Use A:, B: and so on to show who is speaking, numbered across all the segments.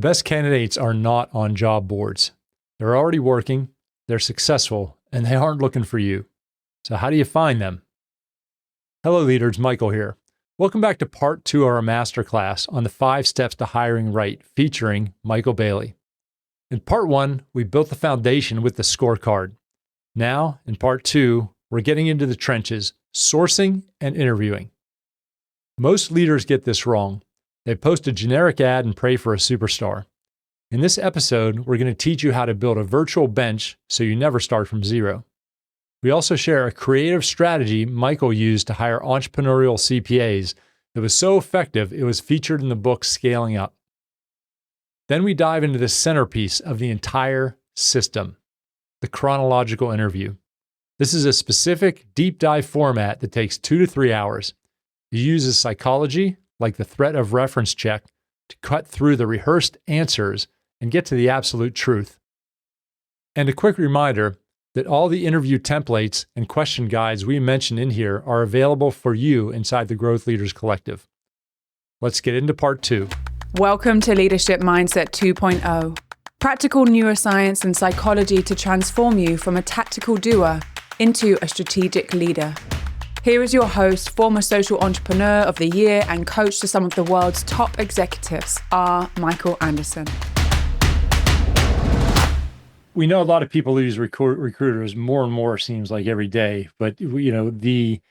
A: best candidates are not on job boards. They're already working, they're successful, and they aren't looking for you. So how do you find them? Hello leaders, Michael here. Welcome back to part 2 of our masterclass on the 5 steps to hiring right, featuring Michael Bailey. In part 1, we built the foundation with the scorecard. Now, in part 2, we're getting into the trenches, sourcing and interviewing. Most leaders get this wrong. They post a generic ad and pray for a superstar. In this episode, we're going to teach you how to build a virtual bench so you never start from zero. We also share a creative strategy Michael used to hire entrepreneurial CPAs that was so effective it was featured in the book Scaling Up. Then we dive into the centerpiece of the entire system, the chronological interview. This is a specific deep dive format that takes 2 to 3 hours. It uses psychology, like the threat of reference check, to cut through the rehearsed answers and get to the absolute truth. And a quick reminder that all the interview templates and question guides we mentioned in here are available for you inside the Growth Leaders Collective. Let's get into part 2.
B: Welcome to Leadership Mindset 2.0. Practical neuroscience and psychology to transform you from a tactical doer into a strategic leader. Here is your host, former social entrepreneur of the year and coach to some of the world's top executives, R. Michael Anderson.
A: We know a lot of people use recruiters more and more, seems like every day. But the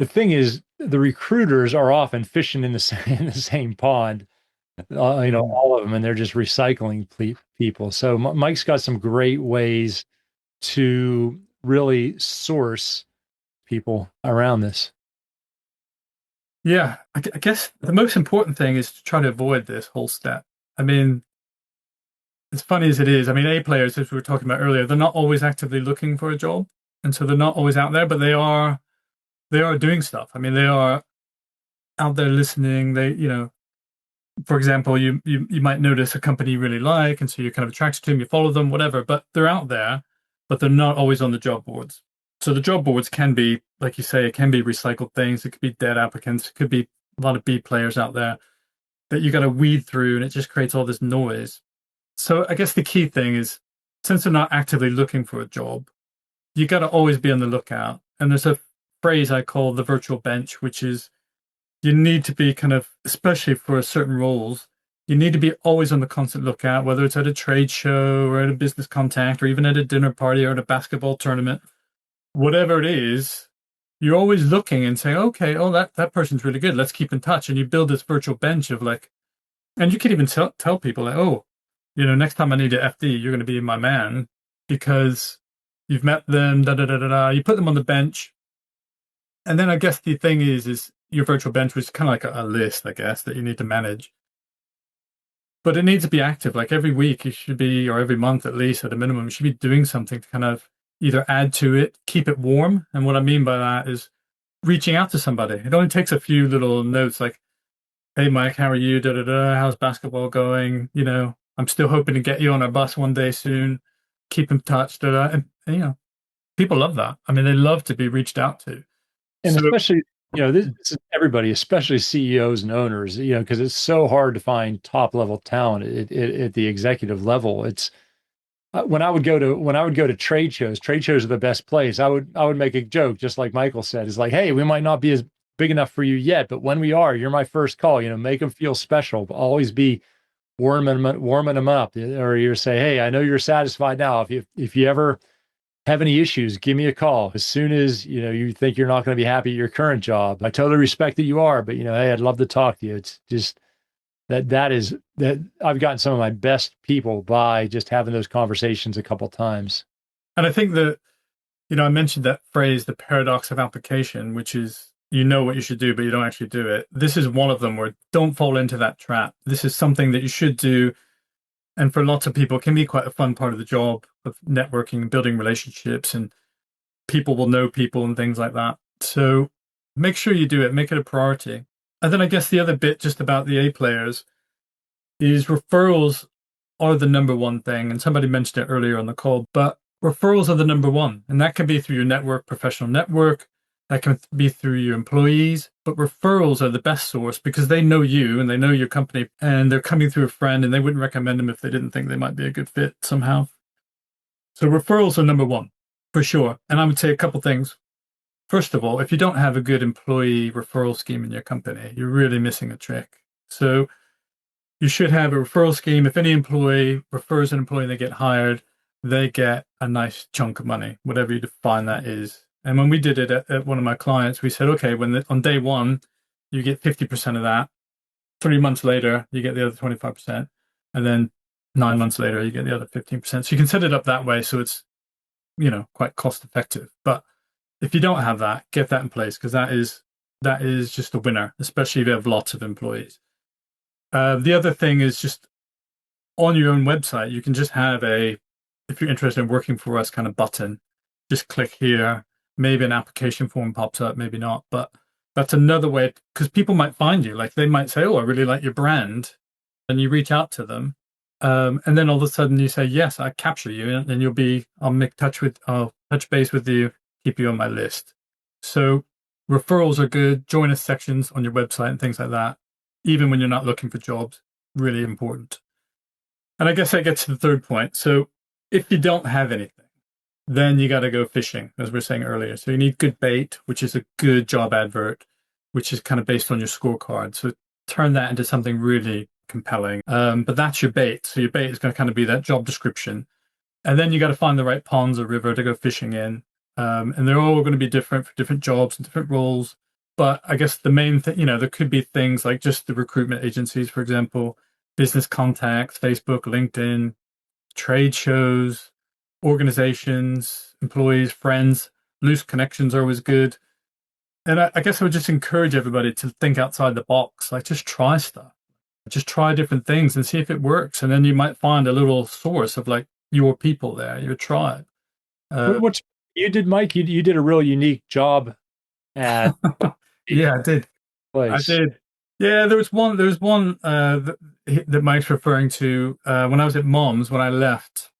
A: thing is, the recruiters are often fishing in the same pond. All of them, and they're just recycling people. So Mike's got some great ways to really source people around this.
C: Yeah, I guess the most important thing is to try to avoid this whole step. I mean, as funny as it is, A players, as we were talking about earlier, they're not always actively looking for a job, and so they're not always out there, but they are doing stuff. They are out there listening. For example, you might notice a company you really like, and so you're kind of attracted to them, you follow them, whatever, but they're out there, but they're not always on the job boards. So the job boards can be, like you say, it can be recycled things. It could be dead applicants. It could be a lot of B players out there that you got to weed through, and it just creates all this noise. So I guess the key thing is, since they're not actively looking for a job, you got to always be on the lookout. And there's a phrase I call the virtual bench, which is you need to be kind of, especially for certain roles, you need to be always on the constant lookout, whether it's at a trade show or at a business contact or even at a dinner party or at a basketball tournament. Whatever it is, you're always looking and saying, okay, that person's really good. Let's keep in touch. And you build this virtual bench of and you can even tell people next time I need an FD, you're going to be my man because you've met them, You put them on the bench. And then I guess the thing is your virtual bench was kind of like a list, I guess, that you need to manage. But it needs to be active. Like every week you should be, or every month at least at a minimum, you should be doing something to kind of either add to it, keep it warm. And what I mean by that is reaching out to somebody. It only takes a few little notes like, hey, Mike, how are you? How's basketball going? I'm still hoping to get you on our bus one day soon. Keep in touch. And people love that. They love to be reached out to.
A: And especially, this is everybody, especially CEOs and owners, because it's so hard to find top level talent at the executive level. It's when I would go to trade shows are the best place. I would make a joke, just like Michael said, is like, hey, we might not be as big enough for you yet, but when we are, you're my first call. Make them feel special. But always be warming them up, or you say, hey, I know you're satisfied now. If you ever have any issues, give me a call. As soon as you think you're not going to be happy at your current job, I totally respect that you are, but hey, I'd love to talk to you. It's just that I've gotten some of my best people by just having those conversations a couple times.
C: And I think that, I mentioned that phrase, the paradox of application, which is, what you should do, but you don't actually do it. This is one of them where don't fall into that trap. This is something that you should do. And for lots of people, it can be quite a fun part of the job of networking and building relationships, and people will know people and things like that. So make sure you do it, make it a priority. And then I guess the other bit just about the A players is referrals are the number one thing. And somebody mentioned it earlier on the call, but referrals are the number one. And that can be through your network, professional network. That can be through your employees, but referrals are the best source because they know you and they know your company and they're coming through a friend and they wouldn't recommend them if they didn't think they might be a good fit somehow. So referrals are number one for sure. And I would say a couple things. First of all, if you don't have a good employee referral scheme in your company, you're really missing a trick. So you should have a referral scheme. If any employee refers an employee and they get hired, they get a nice chunk of money, whatever you define that is. And when we did it at one of my clients, we said, okay, on day one, you get 50% of that. 3 months later, you get the other 25%. And then 9 months later, you get the other 15%. So you can set it up that way. So it's, quite cost effective. But if you don't have that, get that in place because that is just a winner, especially if you have lots of employees. The other thing is just on your own website, you can just have if you're interested in working for us kind of button, just click here. Maybe an application form pops up, maybe not. But that's another way because people might find you. Like they might say, oh, I really like your brand. And you reach out to them. And then all of a sudden you say, yes, I capture you. And then I'll touch base with you, keep you on my list. So referrals are good. Join us sections on your website and things like that. Even when you're not looking for jobs, really important. And I guess that gets to the third point. So if you don't have anything, then you got to go fishing, as we were saying earlier. So you need good bait, which is a good job advert, which is kind of based on your scorecard. So turn that into something really compelling. But that's your bait. So your bait is going to kind of be that job description. And then you got to find the right ponds or river to go fishing in. And they're all going to be different for different jobs and different roles. But I guess the main thing, there could be things like just the recruitment agencies, for example, business contacts, Facebook, LinkedIn, trade shows, organizations, employees, friends. Loose connections are always good. And I guess I would just encourage everybody to think outside the box, like just try stuff. Just try different things and see if it works. And then you might find a little source of like your people there, your tribe.
A: What you did, Mike, you did a real unique job at
C: yeah, I did.
A: place.
C: I did. Yeah, there was one that Mike's referring to when I was at Mom's, when I left.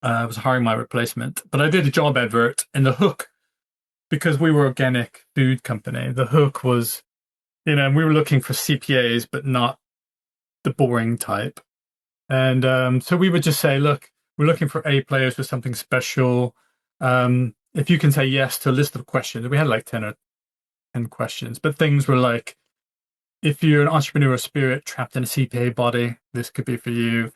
C: I was hiring my replacement, but I did a job advert, and the hook, because we were organic food company, the hook was, we were looking for CPAs, but not the boring type. And so we would just say, look, we're looking for A players with something special. If you can say yes to a list of questions, we had like 10 questions, but things were like, if you're an entrepreneurial spirit trapped in a CPA body, this could be for you.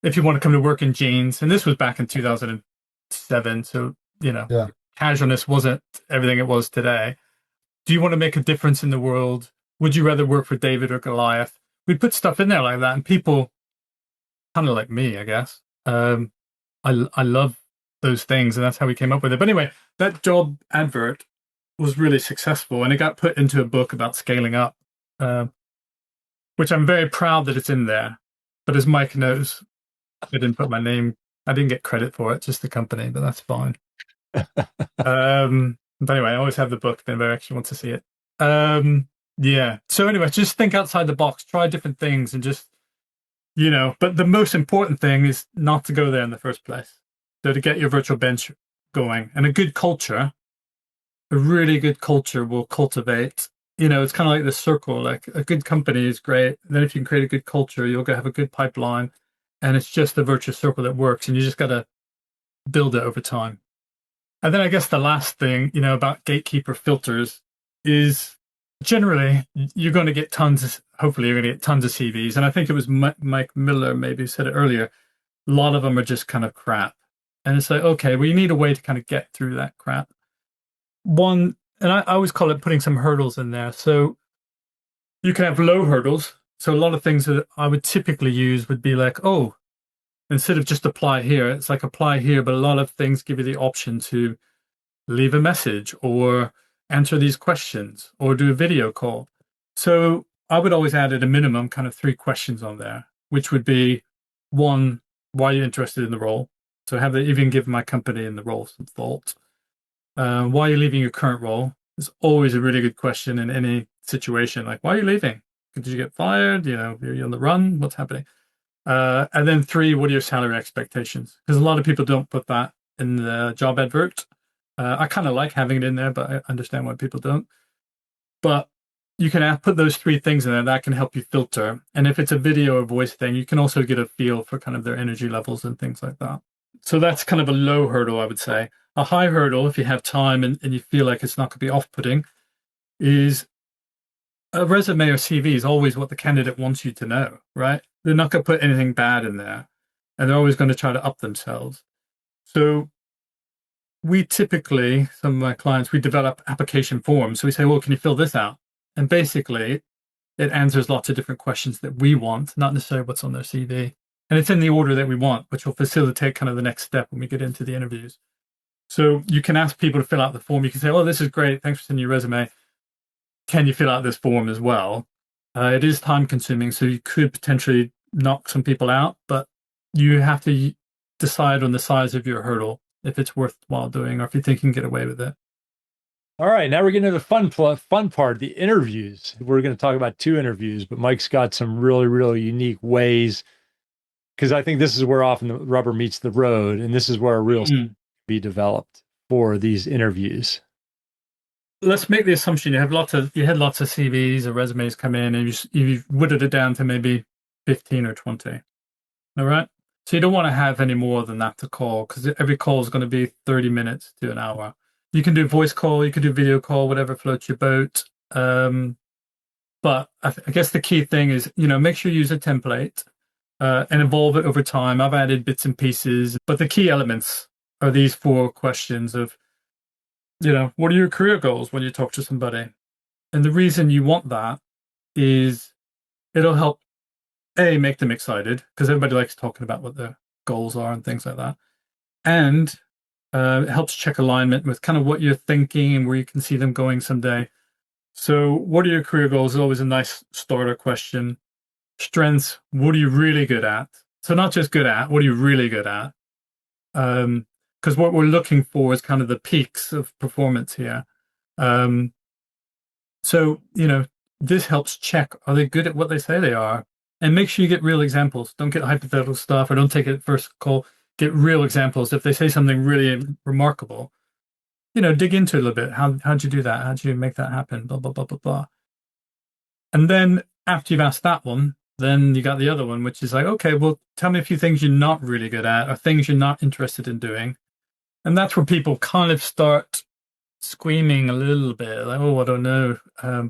C: If you want to come to work in jeans, and this was back in 2007, so casualness wasn't everything it was today. Do you want to make a difference in the world? Would you rather work for David or Goliath? We put stuff in there like that, and people, kind of like me, I guess, I love those things, and that's how we came up with it. But anyway, that job advert was really successful, and it got put into a book about scaling up, which I'm very proud that it's in there. But as Mike knows, I didn't put my name. I didn't get credit for it, just the company, but that's fine. But anyway, I always have the book if anybody actually wants to see it. Yeah. So anyway, just think outside the box, try different things, and just, but the most important thing is not to go there in the first place. So to get your virtual bench going, and a good culture, a really good culture will cultivate, it's kind of like the circle, like a good company is great. And then if you can create a good culture, you'll have a good pipeline, and it's just a virtuous circle that works, and you just got to build it over time. And then I guess the last thing, about gatekeeper filters is generally you're going to get hopefully you're going to get tons of CVs. And I think it was Mike Miller maybe said it earlier. A lot of them are just kind of crap. And it's like, okay, well, you need a way to kind of get through that crap. And I always call it putting some hurdles in there. So you can have low hurdles. So a lot of things that I would typically use would be like, oh, instead of just apply here, it's like apply here. But a lot of things give you the option to leave a message or answer these questions or do a video call. So I would always add at a minimum kind of 3 questions on there, which would be 1, why are you interested in the role? So have they even given my company and the role some thought? Why are you leaving your current role? It's always a really good question in any situation. Like, why are you leaving? Did you get fired? Are you on the run? What's happening? And then 3, what are your salary expectations? Because a lot of people don't put that in the job advert. I kind of like having it in there, but I understand why people don't. But you can put those three things in there that can help you filter. And if it's a video or voice thing, you can also get a feel for kind of their energy levels and things like that. So that's kind of a low hurdle, I would say. A high hurdle, if you have time and you feel like it's not going to be off-putting, is a resume or CV is always what the candidate wants you to know, right? They're not going to put anything bad in there, and they're always going to try to up themselves. So we typically, some of my clients, we develop application forms. So we say, well, can you fill this out? And basically, it answers lots of different questions that we want, not necessarily what's on their CV. And it's in the order that we want, which will facilitate kind of the next step when we get into the interviews. So you can ask people to fill out the form. You can say, oh, this is great. Thanks for sending your resume. Can you fill out this form as well? It is time consuming, so you could potentially knock some people out, but you have to decide on the size of your hurdle, if it's worthwhile doing, or if you think you can get away with it.
A: All right, now we're getting to the fun part, the interviews. We're going to talk about 2 interviews, but Mike's got some really, really unique ways, because I think this is where often the rubber meets the road, and this is where a real be developed for these interviews.
C: Let's make the assumption you had lots of CVs or resumes come in, and you've whittled it down to maybe 15 or 20. All right. So you don't want to have any more than that to call, because every call is going to be 30 minutes to an hour. You can do voice call, you can do video call, whatever floats your boat. But I guess the key thing is, make sure you use a template and evolve it over time. I've added bits and pieces, but the key elements are these 4 questions of, what are your career goals when you talk to somebody? And the reason you want that is it'll help, A, make them excited, because everybody likes talking about what their goals are and things like that. And it helps check alignment with kind of what you're thinking and where you can see them going someday. So what are your career goals is always a nice starter question. Strengths, what are you really good at? So not just good at, what are you really good at? Because what we're looking for is kind of the peaks of performance here. So, this helps check, are they good at what they say they are? And make sure you get real examples. Don't get hypothetical stuff, or don't take it first call. Get real examples. If they say something really remarkable, dig into it a little bit. How'd you do that? How'd you make that happen? Blah, blah, blah, blah, blah. And then after you've asked that one, then you got the other one, which is like, okay, well, tell me a few things you're not really good at, or things you're not interested in doing. And that's where people kind of start screaming a little bit, like, oh, I don't know.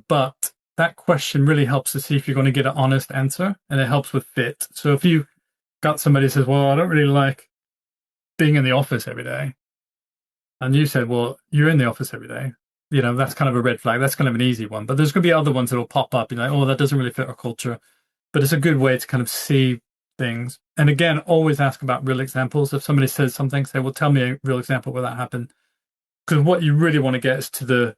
C: But that question really helps to see if you're going to get an honest answer, and it helps with fit. So if you got somebody who says, well, I don't really like being in the office every day, and you said, well, you're in the office every day, that's kind of a red flag. That's kind of an easy one. But there's going to be other ones that will pop up. You're like, oh, that doesn't really fit our culture. But it's a good way to kind of see things. And again, always ask about real examples. If somebody says something, say, well, tell me a real example where that happened. Because what you really want to get is to the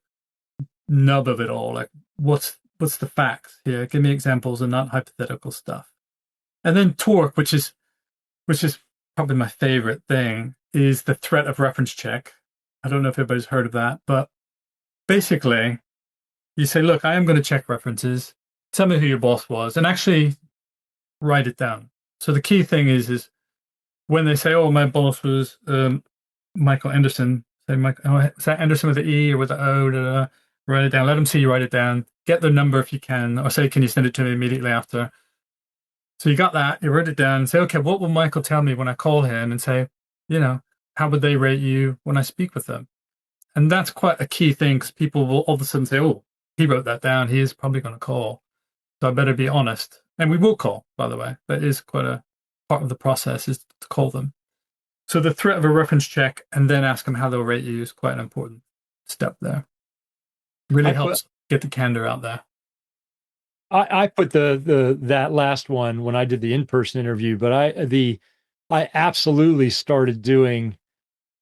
C: nub of it all. Like, what's the facts here? Give me examples and not hypothetical stuff. And then torque, which is probably my favorite thing, is the threat of reference check. I don't know if everybody's heard of that, but basically you say, look, I am going to check references. Tell me who your boss was, and actually write it down. So the key thing is when they say, oh, my boss was Michael Anderson, say, is that Anderson with an E or with an O? Da, da, da. Write it down. Let them see you write it down. Get their number if you can, or say, can you send it to me immediately after? So you got that, you wrote it down, and say, okay, what will Michael tell me when I call him, and say, how would they rate you when I speak with them? And that's quite a key thing, because people will all of a sudden say, oh, he wrote that down. He is probably going to call. So I better be honest. And we will call, by the way. That is quite a part of the process, is to call them. So the threat of a reference check and then ask them how they'll rate you is quite an important step there. Really helps get the candor out there.
A: I put that last one when I did the in-person interview, but I absolutely started doing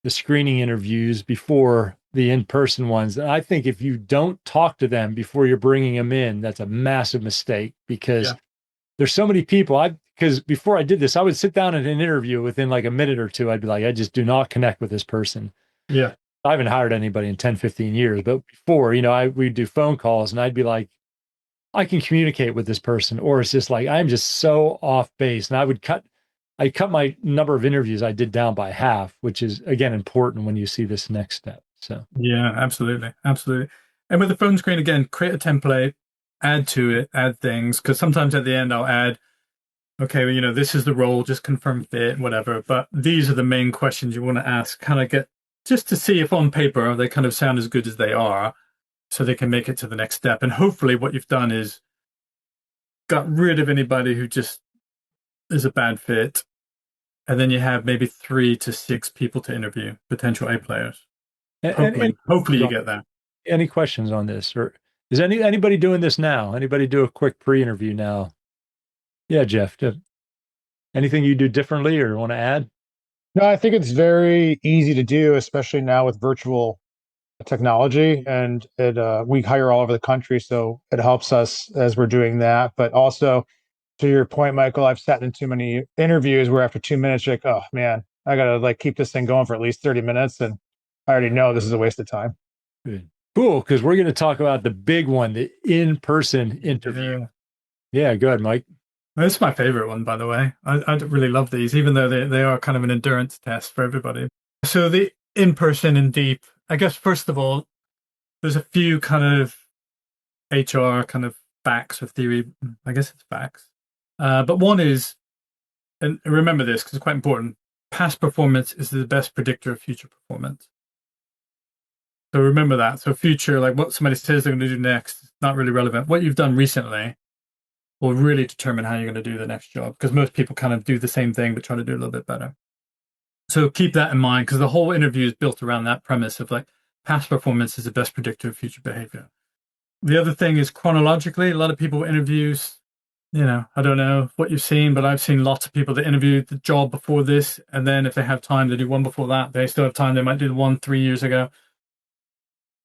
A: the screening interviews before the in-person ones. And I think if you don't talk to them before you're bringing them in, that's a massive mistake, because there's so many people. Because before I did this, I would sit down in an interview within like a minute or two. I'd be like, I just do not connect with this person.
C: Yeah.
A: I haven't hired anybody in 10, 15 years, but before, we'd do phone calls and I'd be like, I can communicate with this person, or it's just like, I'm just so off base. And I cut my number of interviews I did down by half, which is, again, important when you see this next step. So
C: Yeah, absolutely. Absolutely. And with the phone screen, again, create a template, add to it, add things. Because sometimes at the end, I'll add, okay, well, this is the role, just confirm fit, whatever. But these are the main questions you want to ask, kind of get just to see if on paper they kind of sound as good as they are so they can make it to the next step. And hopefully what you've done is got rid of anybody who just is a bad fit. And then you have maybe 3 to 6 people to interview, potential A players. Hopefully you get that.
A: Any questions on this? Or is anybody doing this now? Anybody do a quick pre-interview now? Yeah, Jeff. Anything you do differently or want to add?
D: No, I think it's very easy to do, especially now with virtual technology, and we hire all over the country, so it helps us as we're doing that. But also, to your point, Michael, I've sat in too many interviews where after 2 minutes, you're like, oh man, I gotta like keep this thing going for at least 30 minutes, and I already know this is a waste of time.
A: Good. Cool, because we're going to talk about the big one, the in-person interview. Yeah, go ahead, Mike.
C: This is my favorite one, by the way. I really love these, even though they are kind of an endurance test for everybody. So the in-person and deep, I guess, first of all, there's a few kind of HR kind of facts or theory. I guess it's facts. But one is, and remember this because it's quite important, past performance is the best predictor of future performance. So remember that. So future, like what somebody says they're going to do next, is not really relevant. What you've done recently will really determine how you're going to do the next job, because most people kind of do the same thing but try to do a little bit better. So keep that in mind, because the whole interview is built around that premise of like past performance is the best predictor of future behavior. The other thing is chronologically, a lot of people interviews, I don't know what you've seen, but I've seen lots of people that interview the job before this, and then if they have time, they do one before that. They still have time, they might do the one 3 years ago,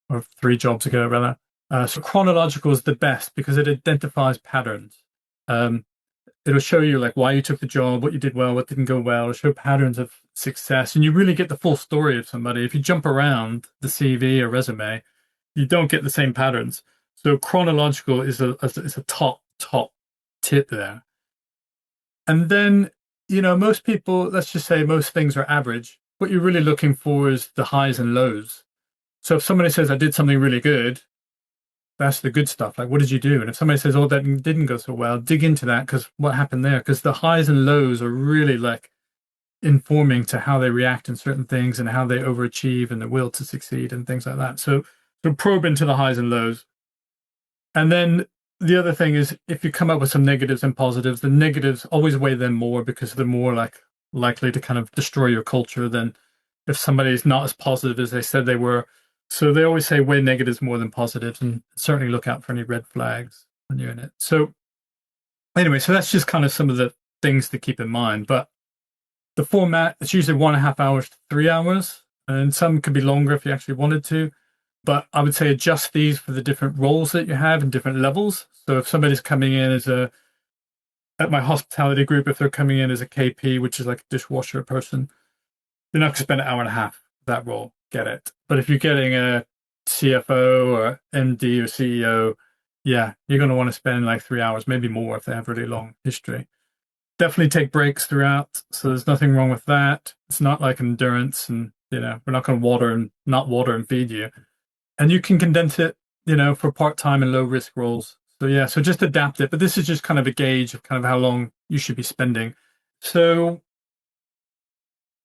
C: or 3 jobs ago, rather. So chronological is the best because it identifies patterns. It'll show you like why you took the job, what you did well, what didn't go well. It'll show patterns of success, and you really get the full story of somebody. If you jump around the CV or resume, you don't get the same patterns. So chronological is a top tip there. And then, most people, let's just say most things are average. What you're really looking for is the highs and lows. So if somebody says, I did something really good, that's the good stuff. Like, what did you do? And if somebody says, oh, that didn't go so well, dig into that, because what happened there? Because the highs and lows are really like informing to how they react in certain things and how they overachieve and the will to succeed and things like that. So probe into the highs and lows. And then the other thing is, if you come up with some negatives and positives, the negatives always weigh them more because they're more like likely to kind of destroy your culture than if somebody is not as positive as they said they were. So they always say weigh negatives more than positives, and certainly look out for any red flags when you're in it. So anyway, so that's just kind of some of the things to keep in mind. But the format, it's usually 1.5 hours to 3 hours, and some could be longer if you actually wanted to. But I would say adjust these for the different roles that you have and different levels. So if somebody's coming in at my hospitality group, if they're coming in as a KP, which is like a dishwasher person, they're not going to spend an hour and a half for that role. Get it. But if you're getting a CFO or MD or CEO, yeah, you're going to want to spend like 3 hours, maybe more if they have really long history. Definitely take breaks throughout. So there's nothing wrong with that. It's not like endurance and, we're not going to not water and feed you. And you can condense it, for part-time and low risk roles. So yeah, so just adapt it. But this is just kind of a gauge of kind of how long you should be spending. So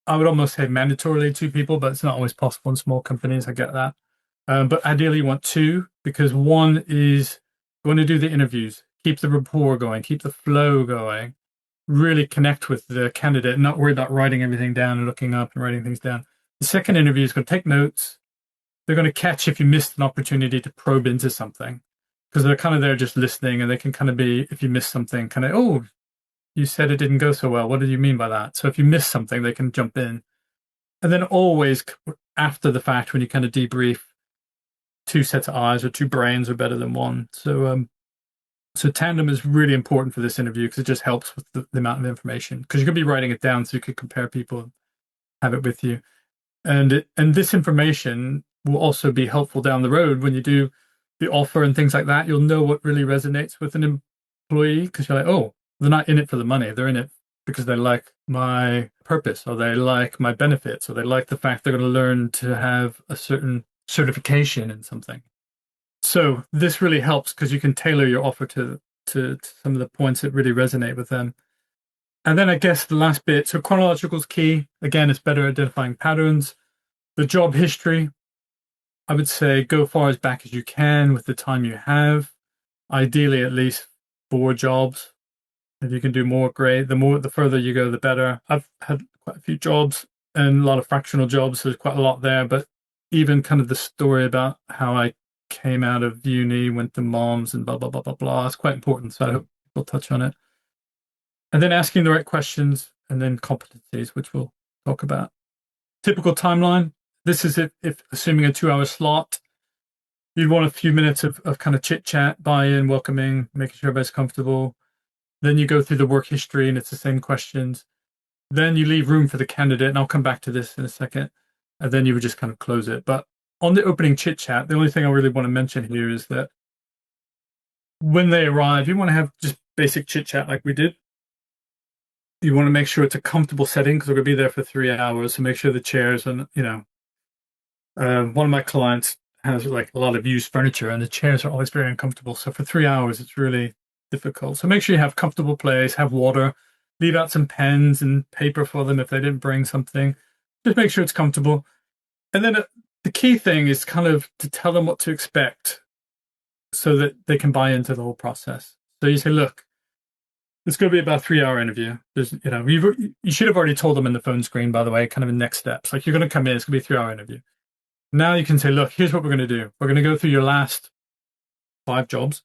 C: I would almost say mandatorily 2 people, but it's not always possible in small companies. I get that. But ideally you want 2, because one is going to do the interviews, keep the rapport going, keep the flow going, really connect with the candidate, not worry about writing everything down and looking up and writing things down. The second interview is going to take notes. They're going to catch if you missed an opportunity to probe into something, because they're kind of there just listening, and they can kind of be, if you miss something, kind of, oh, you said it didn't go so well. What did you mean by that? So if you miss something, they can jump in. And then always after the fact, when you kind of debrief, 2 sets of eyes or 2 brains are better than 1. So tandem is really important for this interview, because it just helps with the amount of information, because you're going to be writing it down so you could compare people and have it with you. And this information will also be helpful down the road when you do the offer and things like that. You'll know what really resonates with an employee, because you're like, oh, they're not in it for the money. They're in it because they like my purpose, or they like my benefits, or they like the fact they're going to learn to have a certain certification in something. So this really helps because you can tailor your offer to some of the points that really resonate with them. And then I guess the last bit, so chronological is key. Again, it's better identifying patterns. The job history, I would say go far as back as you can with the time you have. Ideally, at least 4 jobs. If you can do more, great. The further you go, the better. I've had quite a few jobs and a lot of fractional jobs. So there's quite a lot there. But even kind of the story about how I came out of uni, went to moms and blah, blah, blah, blah, blah. It's quite important. So I hope we'll touch on it. And then asking the right questions, and then competencies, which we'll talk about. Typical timeline. This is if assuming a 2-hour slot, you'd want a few minutes of kind of chit chat, buy-in, welcoming, making sure everybody's comfortable. Then you go through the work history and it's the same questions. Then you leave room for the candidate, and I'll come back to this in a second. And then you would just kind of close it. But on the opening chit chat, the only thing I really want to mention here is that when they arrive, you want to have just basic chit chat like we did. You want to make sure it's a comfortable setting because we're going to be there for 3 hours. So make sure the chairs and, one of my clients has like a lot of used furniture and the chairs are always very uncomfortable. So for 3 hours, it's really difficult. So make sure you have comfortable place, have water, leave out some pens and paper for them if they didn't bring something. Just make sure it's comfortable. And then the key thing is kind of to tell them what to expect so that they can buy into the whole process. So you say, look, it's going to be about a 3-hour interview. There's, you should have already told them in the phone screen, by the way, kind of in next steps. Like you're going to come in, it's going to be a 3-hour interview. Now you can say, look, here's what we're going to do. We're going to go through your last 5 jobs.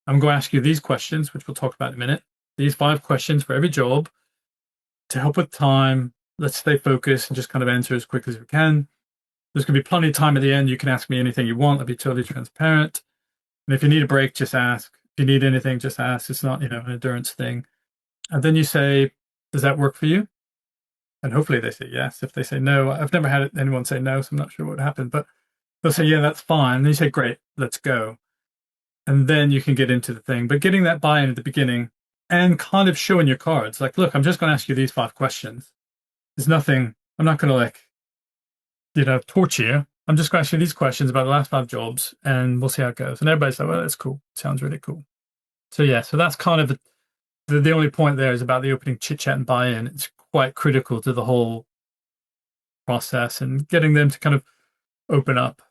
C: I'm going to ask you these questions, which we'll talk about in a minute. These 5 questions for every job to help with time. Let's stay focused and just kind of answer as quickly as we can. There's going to be plenty of time at the end. You can ask me anything you want. I'll be totally transparent. And if you need a break, just ask. If you need anything, just ask. It's not, an endurance thing. And then you say, does that work for you? And hopefully they say yes. If they say no, I've never had anyone say no, so I'm not sure what would happen. But they'll say, yeah, that's fine. And then you say, great, let's go. And then you can get into the thing. But getting that buy-in at the beginning and kind of showing your cards. Like, look, I'm just going to ask you these 5 questions. There's nothing, I'm not going to torture you. I'm just going to ask you these questions about the last 5 jobs and we'll see how it goes. And everybody's like, well, that's cool. Sounds really cool. So yeah, so that's kind of the only point there is about the opening chit chat and buy-in. It's quite critical to the whole process and getting them to kind of open up.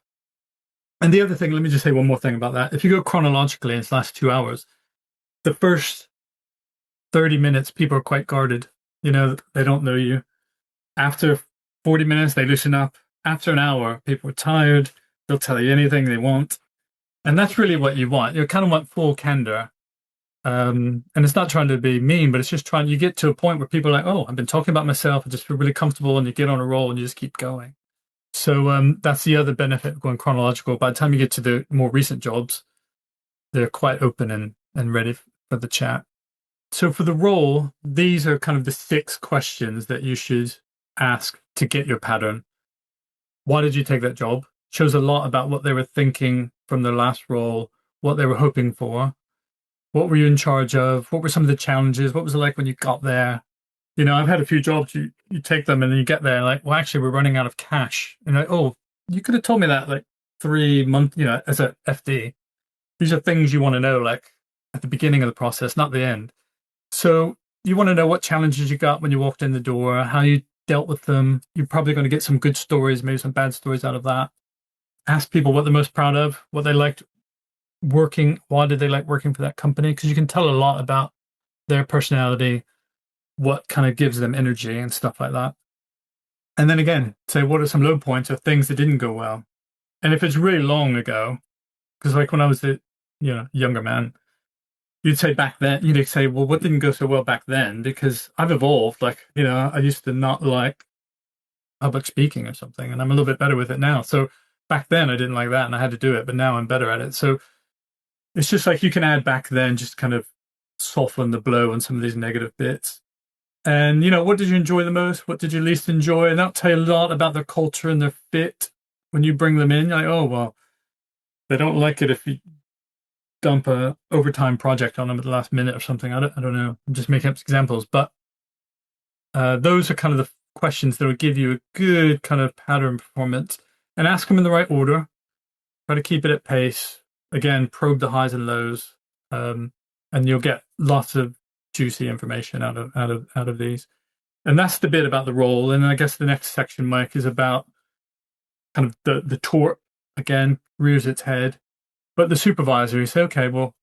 C: And the other thing, let me just say one more thing about that. If you go chronologically, it's last 2 hours, the first 30 minutes, people are quite guarded. They don't know you. After 40 minutes, they loosen up. After an hour, people are tired. They'll tell you anything they want. And that's really what you want. You kind of want full candor. And it's not trying to be mean, but it's just you get to a point where people are like, oh, I've been talking about myself. I just feel really comfortable, and you get on a roll and you just keep going. So that's the other benefit of going chronological. By the time you get to the more recent jobs, they're quite open and ready for the chat. So for the role, these are kind of the 6 questions that you should ask to get your pattern. Why did you take that job? Shows a lot about what they were thinking from their last role, what they were hoping for. What were you in charge of? What were some of the challenges? What was it like when you got there? I've had a few jobs, you take them and then you get there like, well, actually, we're running out of cash. And like, oh, you could have told me that like 3 months, as a FD. These are things you want to know, like at the beginning of the process, not the end. So you want to know what challenges you got when you walked in the door, how you dealt with them. You're probably going to get some good stories, maybe some bad stories out of that. Ask people what they're most proud of, what they liked working, why did they like working for that company? Because you can tell a lot about their personality, what kind of gives them energy and stuff like that. And then again, say what are some low points or things that didn't go well. And if it's really long ago, because like when I was a younger man, you'd say back then, you'd say, well, what didn't go so well back then? Because I've evolved. Like, I used to not like public speaking or something, and I'm a little bit better with it now. So back then I didn't like that and I had to do it, but now I'm better at it. So it's just like you can add back then, just kind of soften the blow on some of these negative bits. And, what did you enjoy the most? What did you least enjoy? And that'll tell you a lot about their culture and their fit. When you bring them in, you're like, oh, well, they don't like it if you dump a overtime project on them at the last minute or something. I don't know. I'm just making up examples. But Those are kind of the questions that will give you a good kind of pattern performance, and ask them in the right order. Try to keep it at pace. Again, probe the highs and lows, and you'll get lots of juicy information out of these. And that's the bit about the role. And I guess the next section, Mike, is about kind of the tort again rears its head. But the supervisor, you say, okay, well,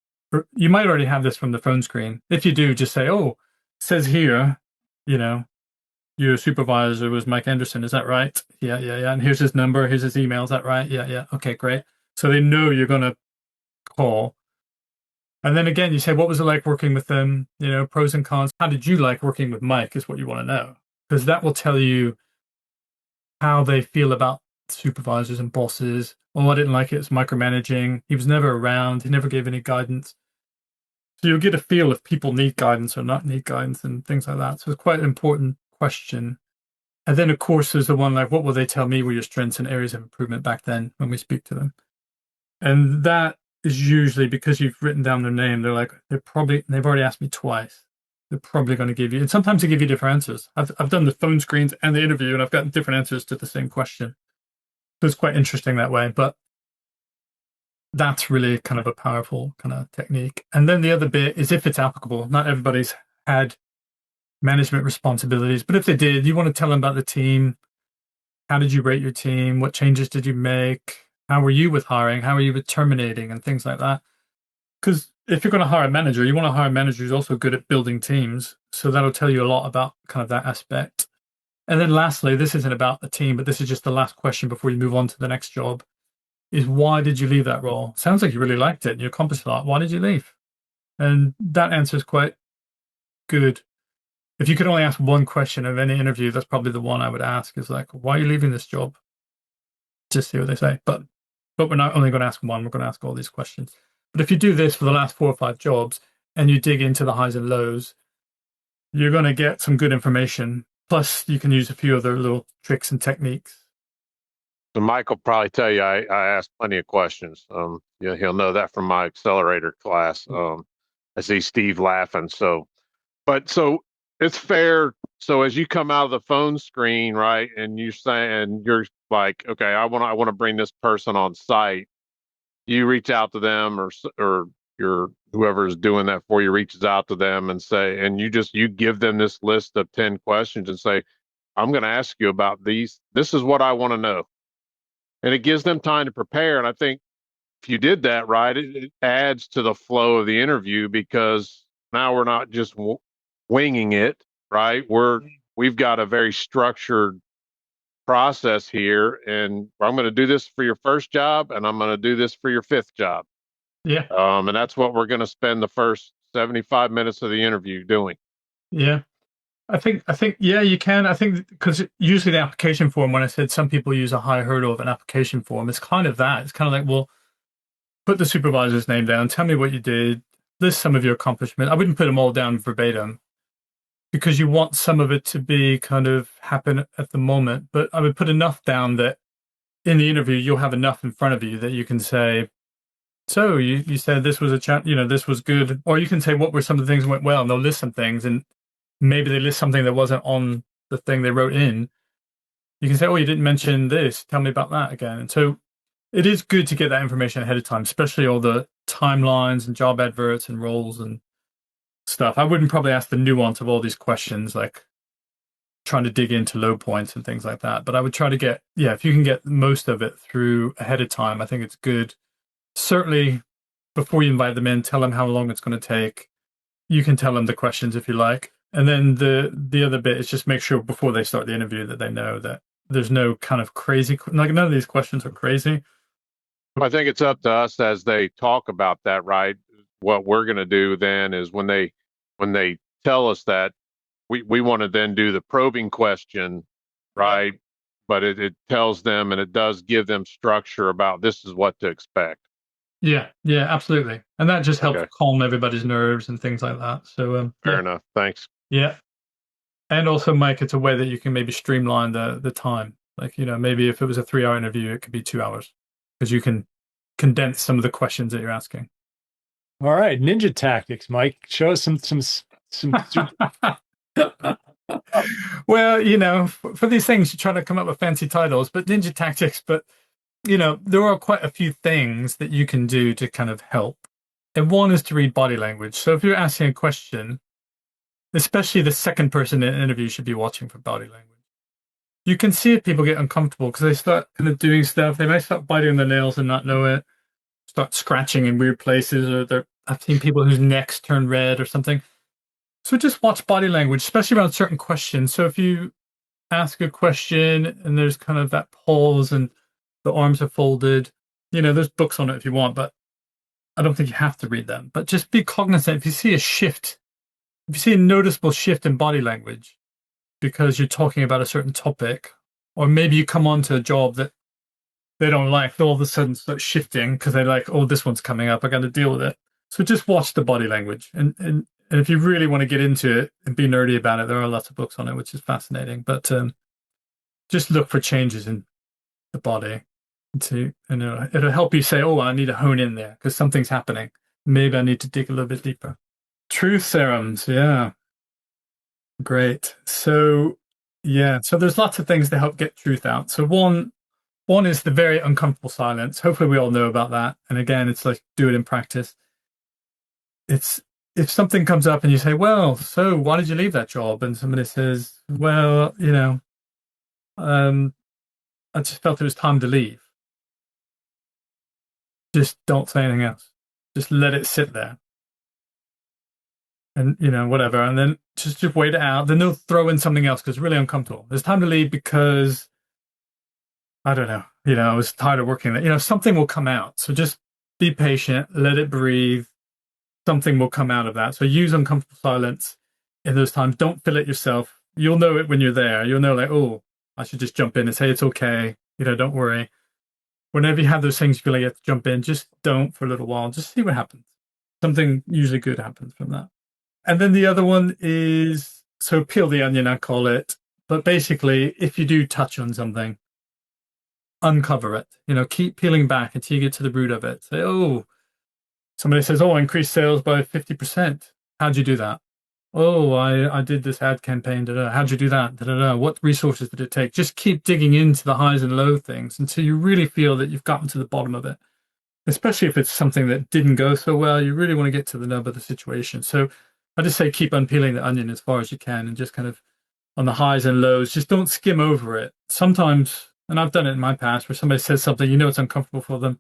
C: you might already have this from the phone screen. If you do, just say, oh, it says here, your supervisor was Mike Anderson. Is that right? Yeah. And here's his number. Here's his email. Is that right? Yeah. Okay, great. So they know you're going to call. And then again, you say, what was it like working with them? Pros and cons. How did you like working with Mike is what you want to know. Because that will tell you how they feel about supervisors and bosses. Oh, I didn't like it. It's micromanaging. He was never around. He never gave any guidance. So you'll get a feel if people need guidance or not need guidance and things like that. So it's quite an important question. And then, of course, there's the one like, what will they tell me were your strengths and areas of improvement back then when we speak to them? And that is usually because you've written down their name. They're like, they've already asked me twice. They're probably going to give you, and sometimes they give you different answers. I've done the phone screens and the interview, and I've gotten different answers to the same question. So it's quite interesting that way. But that's really kind of a powerful kind of technique. And then the other bit is if it's applicable. Not everybody's had management responsibilities, but if they did, you want to tell them about the team. How did you rate your team? What changes did you make? How were you with hiring? How were you with terminating and things like that? Because if you're going to hire a manager, you want to hire a manager who's also good at building teams. So that'll tell you a lot about kind of that aspect. And then lastly, this isn't about the team, but this is just the last question before you move on to the next job, is why did you leave that role? Sounds like you really liked it and you accomplished a lot. Why did you leave? And that answer is quite good. If you could only ask one question of any interview, that's probably the one I would ask, is like, why are you leaving this job? Just see what they say. But we're not only going to ask one, we're going to ask all these questions. But if you do this for the last 4 or 5 jobs and you dig into the highs and lows, you're going to get some good information. Plus, you can use a few other little tricks and techniques.
E: So Mike will probably tell you I asked plenty of questions. He'll know that from my accelerator class. I see Steve laughing. So it's fair. So as you come out of the phone screen, right, and you're like, okay, I want to bring this person on site. You reach out to them, or your whoever is doing that for you reaches out to them and say, and you give them this list of 10 questions and say, I'm going to ask you about these. This is what I want to know. And it gives them time to prepare. And I think if you did that right, it adds to the flow of the interview, because now we're not just winging it, right? We've got a very structured process here, and I'm going to do this for your first job, and I'm going to do this for your 5th job.
C: Yeah.
E: And that's what we're going to spend the first 75 minutes of the interview doing.
C: Yeah. I think, yeah, you can. I think because usually the application form, when I said some people use a high hurdle of an application form, it's kind of that. It's kind of like, well, put the supervisor's name down, tell me what you did, list some of your accomplishments. I wouldn't put them all down verbatim, because you want some of it to be kind of happen at the moment. But I would put enough down that in the interview, you'll have enough in front of you that you can say, so you said this was a chat, this was good. Or you can say, what were some of the things that went well? And they'll list some things, and maybe they list something that wasn't on the thing they wrote in. You can say, oh, you didn't mention this. Tell me about that again. And so it is good to get that information ahead of time, especially all the timelines and job adverts and roles and stuff. I wouldn't probably ask the nuance of all these questions, like trying to dig into low points and things like that. But I would try to get, if you can get most of it through ahead of time, I think it's good. Certainly, before you invite them in, tell them how long it's going to take. You can tell them the questions if you like. And then the other bit is just make sure before they start the interview that they know that there's no kind of crazy, like none of these questions are crazy.
E: I think it's up to us as they talk about that, right? What we're going to do then is when they tell us that, we want to then do the probing question, right? But it tells them, and it does give them structure about this is what to expect.
C: Yeah, absolutely. And that just helps calm everybody's nerves and things like that. So
E: fair enough. Thanks.
C: Yeah. And also, Mike, it's a way that you can maybe streamline the time. Like, maybe if it was a 3-hour interview, it could be 2 hours, because you can condense some of the questions that you're asking.
A: All right, ninja tactics, Mike. Show us some
C: Well, you know, for these things, you try to come up with fancy titles, but ninja tactics. But, you know, there are quite a few things that you can do to kind of help. And one is to read body language. So if you're asking a question, especially the second person in an interview should be watching for body language. You can see if people get uncomfortable because they start kind of doing stuff. They might start biting their nails and not know it, start scratching in weird places, or I've seen people whose necks turn red or something. So just watch body language, especially around certain questions. So if you ask a question and there's kind of that pause and the arms are folded, you know, there's books on it if you want, but I don't think you have to read them. But just be cognizant if you see a shift, if you see a noticeable shift in body language because you're talking about a certain topic, or maybe you come onto a job that they don't like, all of a sudden start shifting because they're like, oh, this one's coming up, I got to deal with it. So just watch the body language. And if you really want to get into it and be nerdy about it, there are lots of books on it, which is fascinating. But just look for changes in the body. And it'll help you say, oh, I need to hone in there because something's happening. Maybe I need to dig a little bit deeper. Truth serums, yeah. Great. So, yeah, so there's lots of things to help get truth out. So one is the very uncomfortable silence. Hopefully we all know about that. And again, it's like do it in practice. It's if something comes up and you say, well, so why did you leave that job? And somebody says, well, you know, I just felt it was time to leave. Just don't say anything else. Just let it sit there. And, you know, whatever. And then just wait it out. Then they'll throw in something else because it's really uncomfortable. It's time to leave because, I don't know, you know, I was tired of working there. You know, something will come out. So just be patient, let it breathe. Something will come out of that. So use uncomfortable silence in those times. Don't fill it yourself. You'll know it when you're there. You'll know like, oh, I should just jump in and say, it's okay. You know, don't worry. Whenever you have those things, you feel like you have to jump in, just don't for a little while. Just see what happens. Something usually good happens from that. And then the other one is, so peel the onion, I call it. But basically, if you do touch on something, uncover it. You know, keep peeling back until you get to the root of it. Say, oh, somebody says, oh, I increased sales by 50%. How'd you do that? Oh, I did this ad campaign. How'd you do that? What resources did it take? Just keep digging into the highs and low things until you really feel that you've gotten to the bottom of it. Especially if it's something that didn't go so well, you really want to get to the nub of the situation. So I just say keep unpeeling the onion as far as you can and just kind of on the highs and lows, just don't skim over it. Sometimes, and I've done it in my past, where somebody says something, you know it's uncomfortable for them.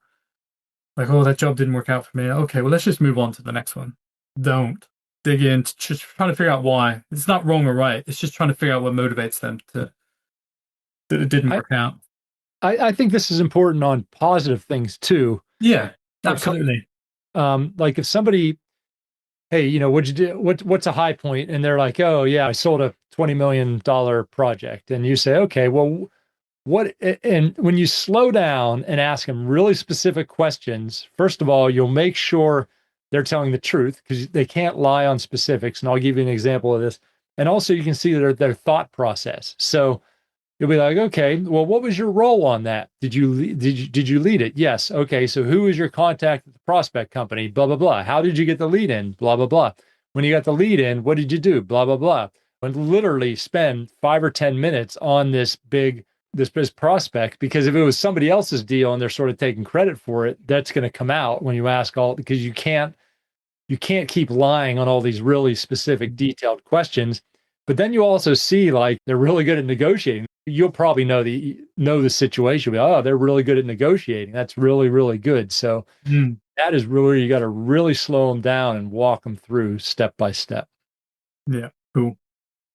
C: Like, oh, that job didn't work out for me. Okay, well, let's just move on to the next one. Don't dig in, just trying to figure out why. It's not wrong or right. It's just trying to figure out what motivates them that it didn't work out.
A: I think this is important on positive things too.
C: Yeah, absolutely.
A: Like if somebody, hey, you know, what'd you do? What's a high point? And they're like, oh yeah, I sold a $20 million project. And you say, okay, well, what, and when you slow down and ask them really specific questions, first of all, you'll make sure they're telling the truth because they can't lie on specifics. And I'll give you an example of this. And also you can see their thought process. So you'll be like, okay, well, what was your role on that? Did you lead it? Yes. Okay. So who is your contact at the prospect company? Blah, blah, blah. How did you get the lead in? Blah, blah, blah. When you got the lead in, what did you do? Blah, blah, blah. And literally spend 5 or 10 minutes on this prospect, because if it was somebody else's deal and they're sort of taking credit for it, that's going to come out when you ask all, because you can't keep lying on all these really specific detailed questions. But then you also see like they're really good at negotiating. You'll probably know the situation. Oh, they're really good at negotiating. That's really, really good. So that is really, you got to really slow them down and walk them through step by step.
C: Yeah, cool.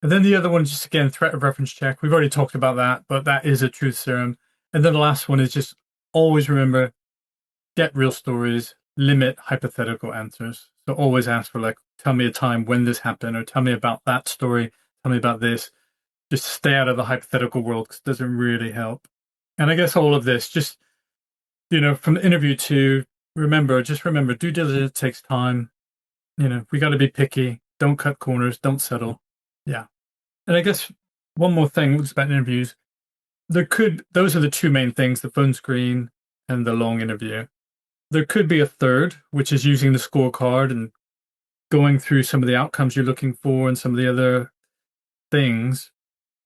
C: And then the other one is just, again, threat of reference check. We've already talked about that, but that is a truth serum. And then the last one is just always remember, get real stories, limit hypothetical answers. So always ask for like, tell me a time when this happened, or tell me about that story, tell me about this. Just stay out of the hypothetical world because it doesn't really help. And I guess all of this, just, you know, from the interview to remember, due diligence takes time. You know, we got to be picky. Don't cut corners. Don't settle. Yeah. And I guess one more thing about interviews, those are the two main things, the phone screen and the long interview. There could be a third, which is using the scorecard and going through some of the outcomes you're looking for and some of the other things,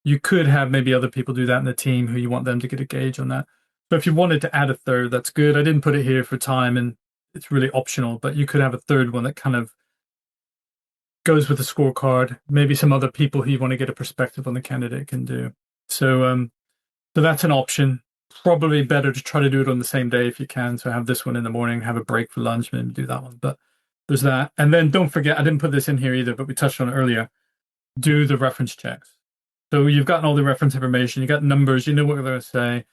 C: you could have maybe other people do that in the team who you want them to get a gauge on that. So if you wanted to add a third, that's good. I didn't put it here for time, and it's really optional, but you could have a third one that kind of goes with the scorecard. Maybe some other people who you want to get a perspective on the candidate can do. So that's an option. Probably better to try to do it on the same day if you can. So have this one in the morning, have a break for lunch, maybe do that one. But there's that. And then don't forget, I didn't put this in here either, but we touched on it earlier. Do the reference checks. So you've gotten all the reference information, you got numbers, you know what they're going to say.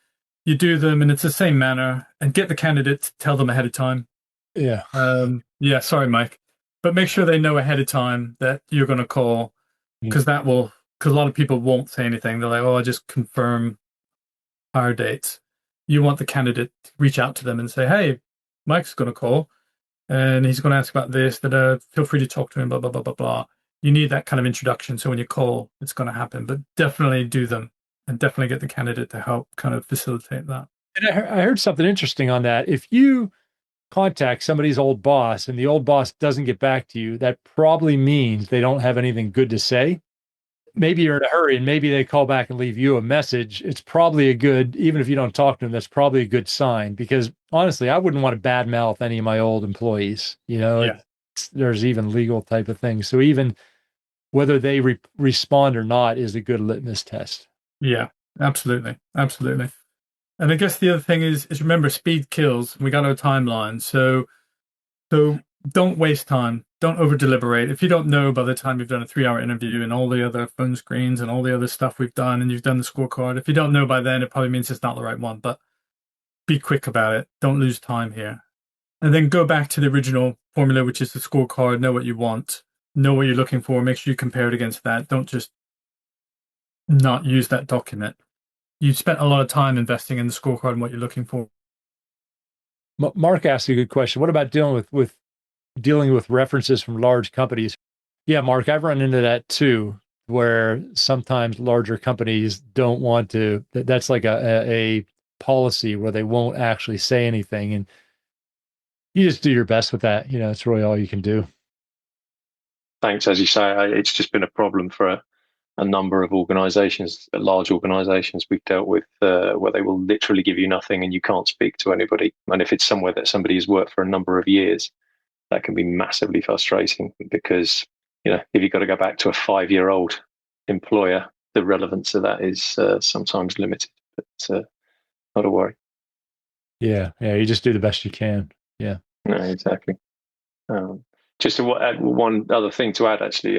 C: You do them, and it's the same manner, and get the candidate to tell them ahead of time.
A: Yeah.
C: Yeah, sorry, Mike. But make sure they know ahead of time that you're going to call, because a lot of people won't say anything. They're like, oh, I'll just confirm hire dates. You want the candidate to reach out to them and say, hey, Mike's going to call, and he's going to ask about this, that feel free to talk to him, blah, blah, blah, blah, blah. You need that kind of introduction. So when you call, it's going to happen, but definitely do them and definitely get the candidate to help kind of facilitate that.
A: And I heard something interesting on that. If you contact somebody's old boss and the old boss doesn't get back to you, that probably means they don't have anything good to say. Maybe you're in a hurry and maybe they call back and leave you a message. It's probably a good, even if you don't talk to them, that's probably a good sign, because honestly, I wouldn't want to badmouth any of my old employees. There's even legal type of things. So even whether they respond or not is a good litmus test.
C: Yeah, absolutely. Absolutely. And I guess the other thing is remember, speed kills. We got our timeline. So don't waste time. Don't over deliberate. If you don't know by the time you've done a 3-hour interview and all the other phone screens and all the other stuff we've done, and you've done the scorecard, if you don't know by then, it probably means it's not the right one, but be quick about it. Don't lose time here. And then go back to the original formula, which is the scorecard. Know what you want, know what you're looking for. Make sure you compare it against that. Don't just not use that document. You spent a lot of time investing in the scorecard and what you're looking for.
A: Mark asked a good question. What about dealing with references from large companies? Yeah, Mark, I've run into that too, where sometimes larger companies don't want to. That's like a policy where they won't actually say anything, and you just do your best with that. It's really all you can do.
F: Thanks. As you say, it's just been a problem for a number of organizations, large organizations we've dealt with, where they will literally give you nothing and you can't speak to anybody. And if it's somewhere that somebody has worked for a number of years, that can be massively frustrating, because, if you've got to go back to a 5-year-old employer, the relevance of that is sometimes limited, but not a worry.
A: Yeah. You just do the best you can. Yeah.
F: No, exactly. Just one other thing to add, actually,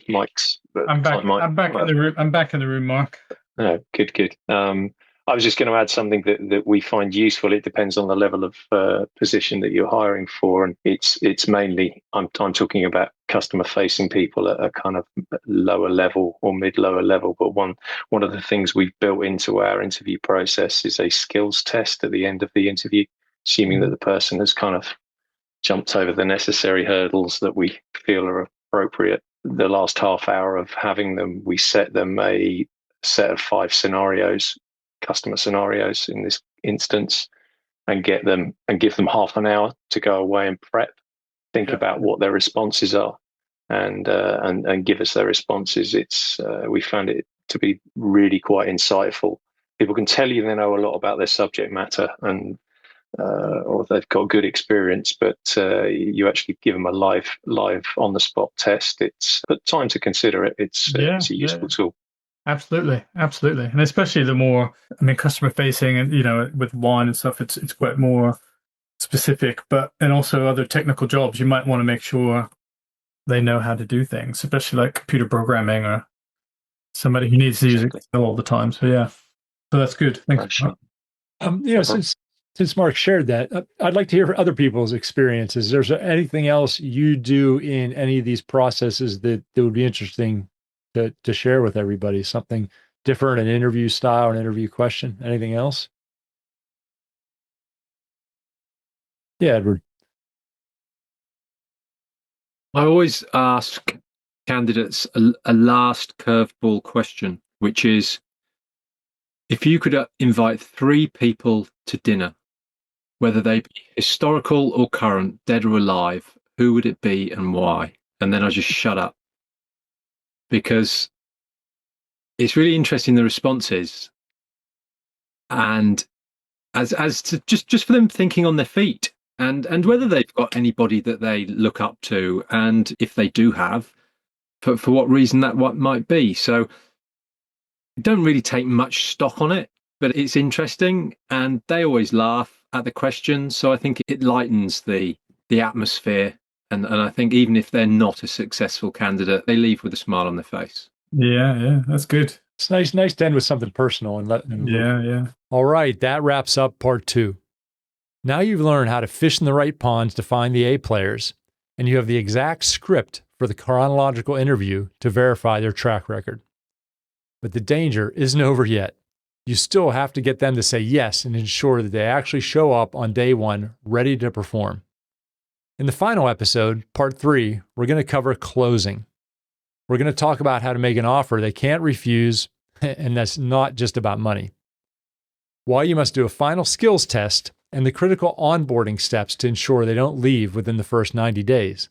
F: Mike's.
C: I'm back in the room. I'm back in the room, Mark.
F: Oh, good. I was just going to add something that we find useful. It depends on the level of position that you're hiring for, and it's mainly I'm talking about customer-facing people at a kind of lower level or mid-lower level. But one of the things we've built into our interview process is a skills test at the end of the interview, assuming that the person has kind of jumped over the necessary hurdles that we feel are appropriate. The last half hour of having them, we set them a set of 5 scenarios, customer scenarios in this instance, and give them half an hour to go away and prep, think about what their responses are, and give us their responses. We found it to be really quite insightful. People can tell you they know a lot about their subject matter and or they've got good experience, but you actually give them a live on the spot test. But time to consider it. It's a useful tool.
C: Absolutely, and especially the more, customer facing, and with wine and stuff, it's quite more specific. And also other technical jobs, you might want to make sure they know how to do things, especially like computer programming or somebody who needs to use Excel all the time. So that's good. Thanks.
A: Since Mark shared that, I'd like to hear other people's experiences. Is there anything else you do in any of these processes that would be interesting to share with everybody? Something different, an interview style, an interview question, anything else? Yeah, Edward.
G: I always ask candidates a last curveball question, which is, if you could invite 3 people to dinner, whether they be historical or current, dead or alive, who would it be and why? And then I just shut up. Because it's really interesting, the responses, and as to just for them thinking on their feet, and whether they've got anybody that they look up to, and if they do have, for what reason that what might be. So don't really take much stock on it, but it's interesting, and they always laugh at the questions. So I think it lightens the atmosphere, and I think even if they're not a successful candidate, they leave with a smile on their face.
C: Yeah, that's good.
A: It's nice to end with something personal and let them.
C: Yeah.
A: All right, that wraps up part 2. Now you've learned how to fish in the right ponds to find the A players, and you have the exact script for the chronological interview to verify their track record. But the danger isn't over yet. You still have to get them to say yes and ensure that they actually show up on day 1 ready to perform. In the final episode, part 3, we're going to cover closing. We're going to talk about how to make an offer they can't refuse, and that's not just about money. Why you must do a final skills test and the critical onboarding steps to ensure they don't leave within the first 90 days.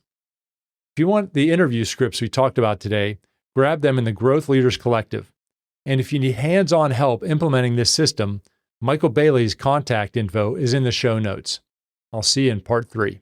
A: If you want the interview scripts we talked about today, grab them in the Growth Leaders Collective. And if you need hands-on help implementing this system, Michael Bailey's contact info is in the show notes. I'll see you in part 3.